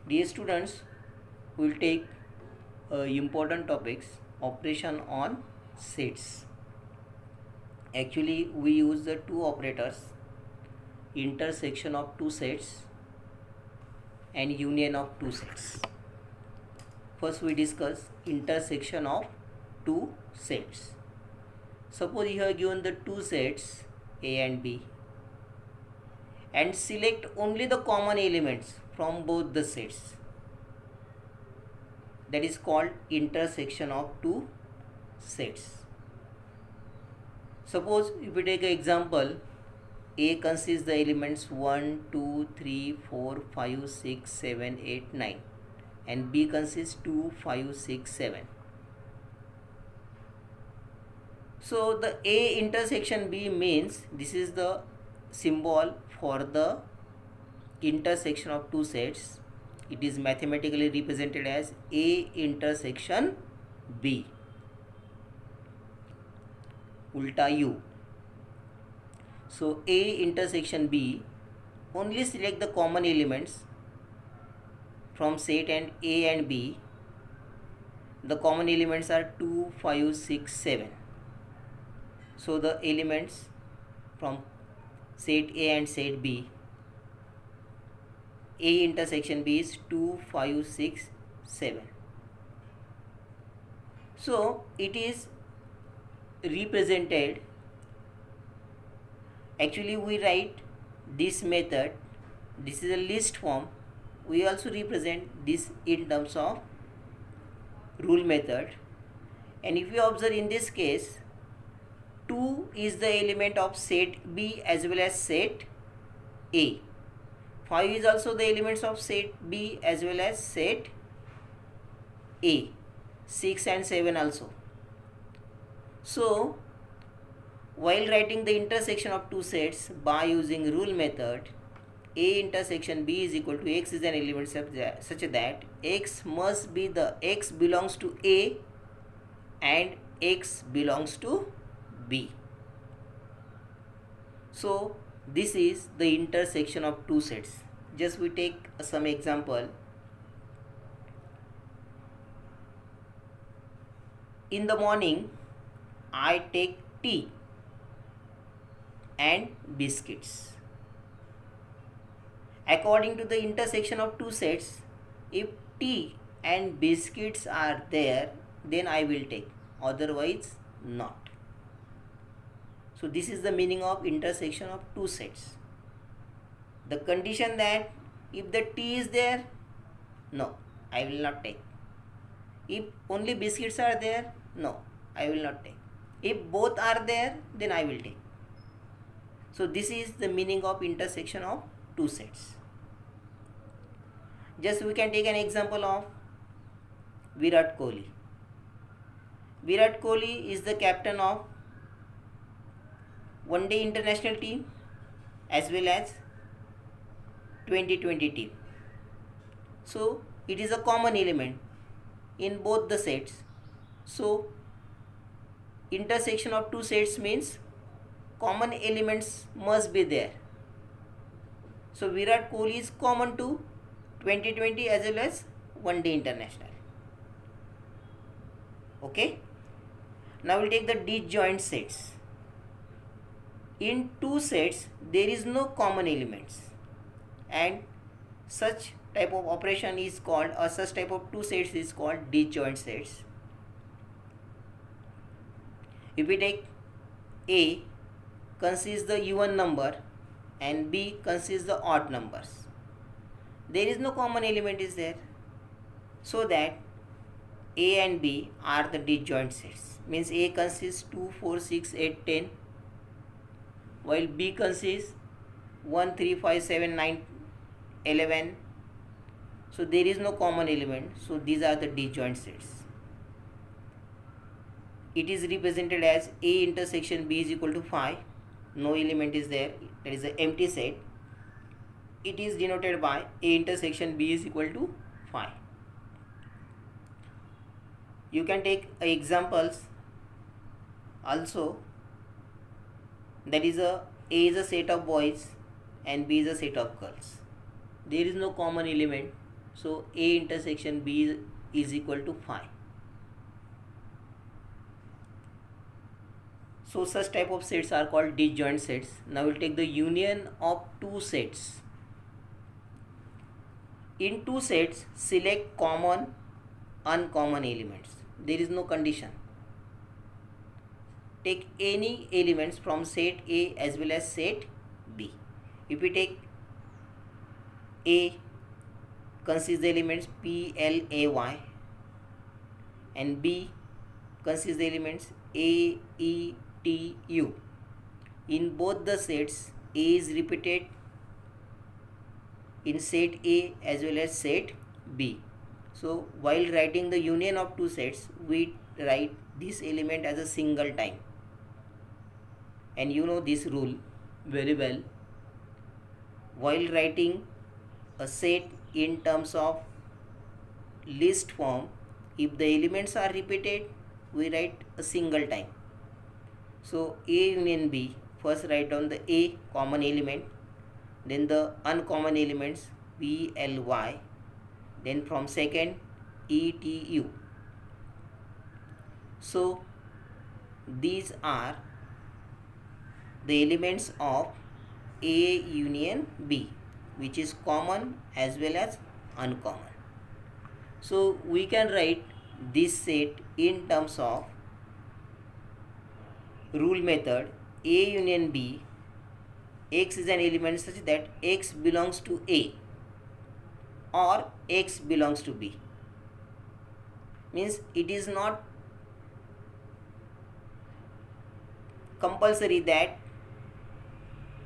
Dear students, we will take important topics operation on sets. Actually, we use the two operators intersection of two sets and union of two sets. First, we discuss intersection of two sets. Suppose you have given the two sets A and B and select only the common elements from both the sets. That is called intersection of two sets. Suppose if we take an example, A consists the elements 1, 2, 3, 4, 5, 6, 7, 8, 9 and B consists 2, 5, 6, 7. So the A intersection B means this is the symbol for the intersection of two sets. It is mathematically represented as A intersection B, ulta U. So A intersection B, only select the common elements from set and A and B. The common elements are 2, 5, 6, 7. So the elements from set A and set B, A intersection B is 2, 5, 6, 7. So it is represented, actually we write this method, this is a list form. We also represent this in terms of rule method. And if you observe in this case, 2 is the element of set B as well as set A. 5 is also the elements of set B as well as set A. 6 and 7 also. So, while writing the intersection of two sets by using rule method, A intersection B is equal to X is an element such that X must be the X belongs to A and X belongs to B. So this is the intersection of two sets. Just we take some example. In the morning, I take tea and biscuits. According to the intersection of two sets, if tea and biscuits are there, then I will take, otherwise not. So this is the meaning of intersection of two sets. The condition that if the tea is there, no, I will not take. If only biscuits are there, no, I will not take. If both are there, then I will take. So this is the meaning of intersection of two sets. Just we can take an example of Virat Kohli. Virat Kohli is the captain of one day international team as well as 2020 team. So it is a common element in both the sets. So intersection of two sets means common elements must be there. So Virat Kohli is common to 2020 as well as one day international. Okay. Now we'll take the disjoint sets. In two sets there is no common elements, and such type of operation is called, or such type of two sets is called disjoint sets. If we take A consists the even number and B consists the odd numbers, there is no common element is there, so that A and B are the disjoint sets. Means A consists 2, 4, 6, 8, 10, while B consists 1, 3, 5, 7, 9, 11. So there is no common element, so these are the disjoint sets. It is represented as A intersection B is equal to 5. No element is there, that is an empty set. It is denoted by A intersection B is equal to 5. You can take examples also. That is A is a set of boys and B is a set of girls. There is no common element, So A intersection B is equal to 5. So such type of sets are called disjoint sets. Now we'll take the union of two sets. In two sets, select common, uncommon elements. There is no condition. Take any elements from set A as well as set B. If we take A, consists the elements P, L, A, Y, and B consists the elements A, E, T, U. In both the sets, A is repeated in set A as well as set B. So while writing the union of two sets, we write this element as a single time. And you know this rule very well. While writing a set in terms of list form, if the elements are repeated, we write a single time. So A union B, first write down the A common element, then the uncommon elements B, L, Y, then from second E, T, U. So these are the elements of A union B, which is common as well as uncommon. So we can write this set in terms of rule method A union B. X is an element such that X belongs to A or X belongs to B. Means it is not compulsory that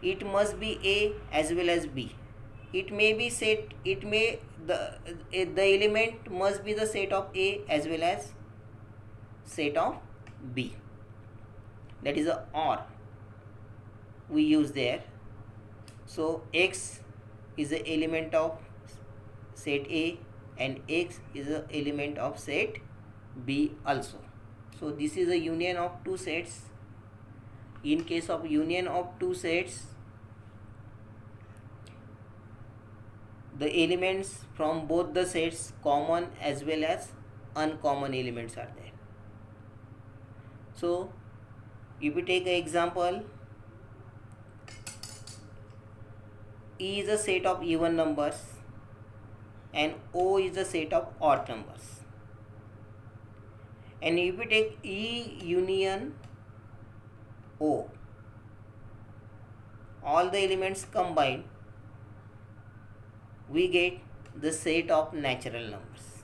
it must be A as well as B. It may be set, the element must be the set of A as well as set of B. That is a OR we use there. So X is the element of set A and X is the element of set B also. So this is a union of two sets. In case of union of two sets, the elements from both the sets, common as well as uncommon elements, are there. So if we take an example, E is a set of even numbers and O is a set of odd numbers. And if we take E union O, all the elements combined, we get the set of natural numbers,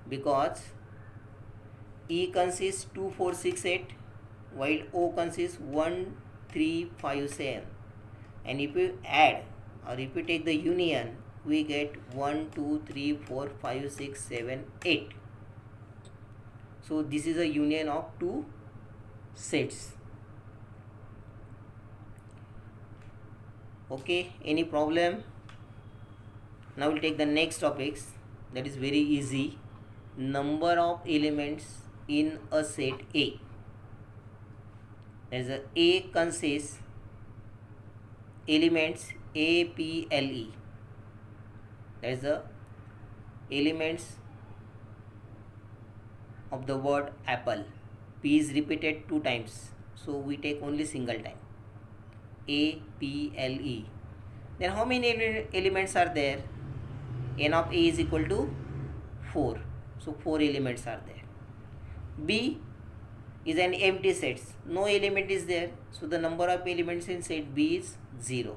because E consists 2, 4, 6, 8, while O consists 1, 3, 5, 7. And if we add or if we take the union, we get 1, 2, 3, 4, 5, 6, 7, 8. So this is a union of two sets. Okay, any problem? Now we'll take the next topics. That is very easy. Number of elements in a set A. As A consists elements A, P, L, E. That is the elements of the word apple. P is repeated 2 times, so we take only single time. A, P, L, E. Then how many elements are there? N of A is equal to 4. So 4 elements are there. B is an empty set. No element is there. So the number of elements in set B is 0.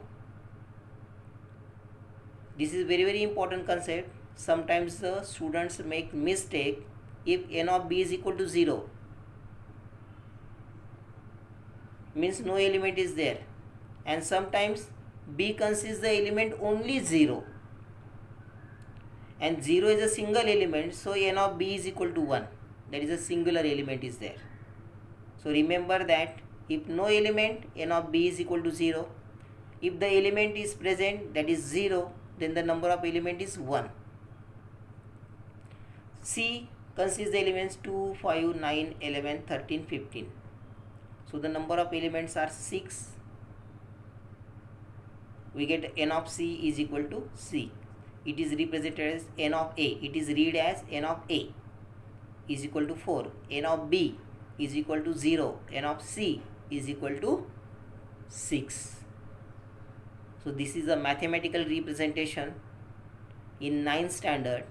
This is very, very important concept. Sometimes the students make mistake. If N of B is equal to 0, means no element is there. And sometimes B consists the element only 0. And 0 is a single element, so N of B is equal to 1. That is a singular element is there. So remember that if no element, N of B is equal to 0. If the element is present, that is 0, then the number of element is 1. C consists the elements 2, 5, 9, 11, 13, 15. So the number of elements are 6. we get n of c is equal to c. It is represented as n of a. It is read as n of a is equal to 4. N of b is equal to 0. N of c is equal to 6. So this is a mathematical representation in 9th standard.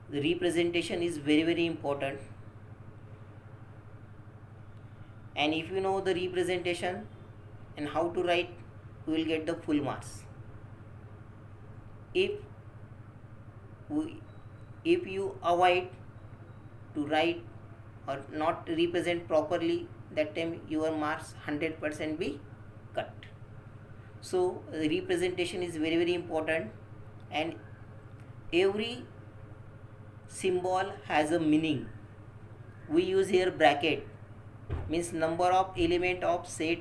The representation is very important, and if you know the representation and how to write, you will get the full marks. If you avoid to write or not represent properly, that time your marks 100% be cut. So the representation is very important, and every symbol has a meaning. We use here bracket, means number of element of set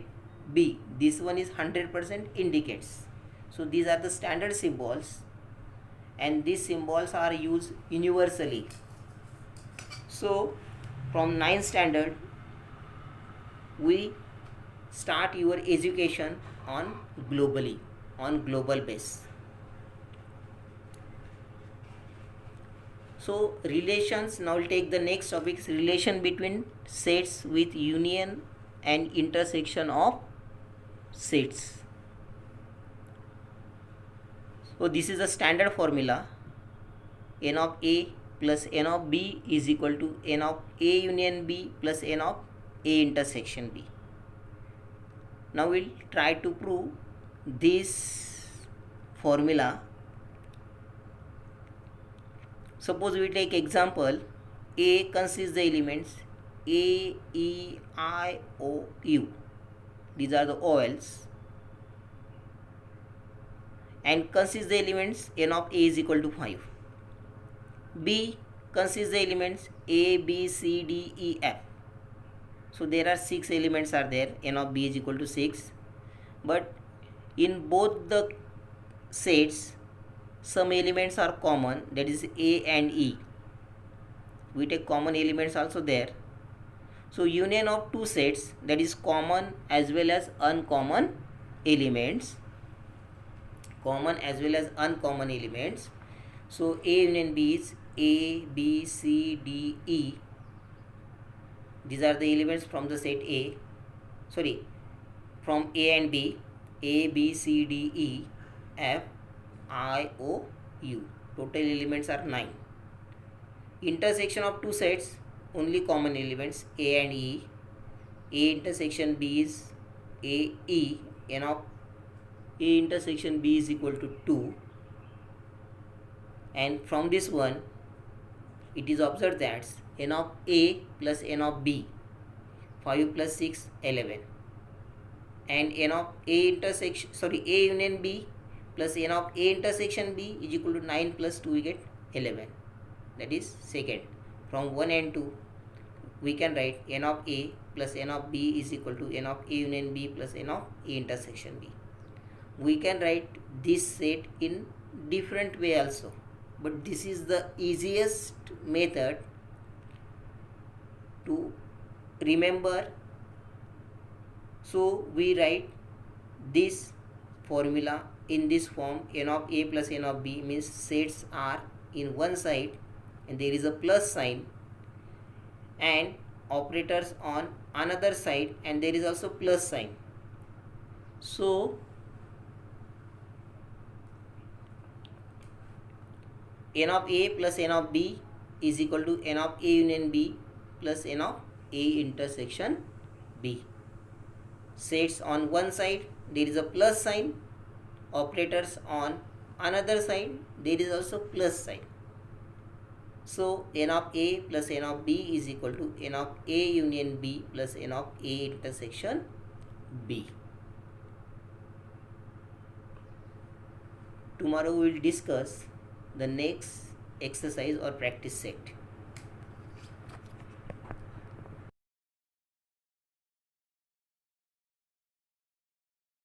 B. This one is 100% indicates. So these are the standard symbols, and these symbols are used universally. So from 9th standard we start your education on global base. So relations, now we'll take the next topic, relation between sets with union and intersection of sets. So this is a standard formula. N of A plus N of B is equal to N of A union B plus N of A intersection B. Now we'll try to prove this formula. Suppose we take example, A consists the elements A, E, I, O, U. These are the OLs. And consists the elements N of A is equal to 5. B consists the elements A, B, C, D, E, F. So there are 6 elements are there. N of B is equal to 6. But in both the sets, some elements are common, that is A and E. We take common elements also there. So union of two sets, that is common as well as uncommon elements. Common as well as uncommon elements. So A union B is A, B, C, D, E. These are the elements from the set A. From A and B, A, B, C, D, E, F, I, O, U. Total elements are 9. Intersection of two sets, only common elements A and E. A intersection B is A, E. N of A intersection B is equal to 2. And from this one, it is observed that N of A plus N of B, 5 plus 6, 11. And N of A union B plus N of A intersection B is equal to 9 plus 2, we get 11. That is second. From 1 and 2, we can write N of A plus N of B is equal to N of A union B plus N of A intersection B. We can write this set in different way also, but this is the easiest method to remember. So we write this formula in this form. N of A plus N of B means sets are in one side and there is a plus sign, and operators on another side and there is also plus sign. So N of A plus N of B is equal to N of A union B plus N of A intersection B. Sets on one side there is a plus sign, operators on another side there is also plus sign. So N of A plus N of B is equal to N of A union B plus N of A intersection B. Tomorrow we will discuss the next exercise or practice set.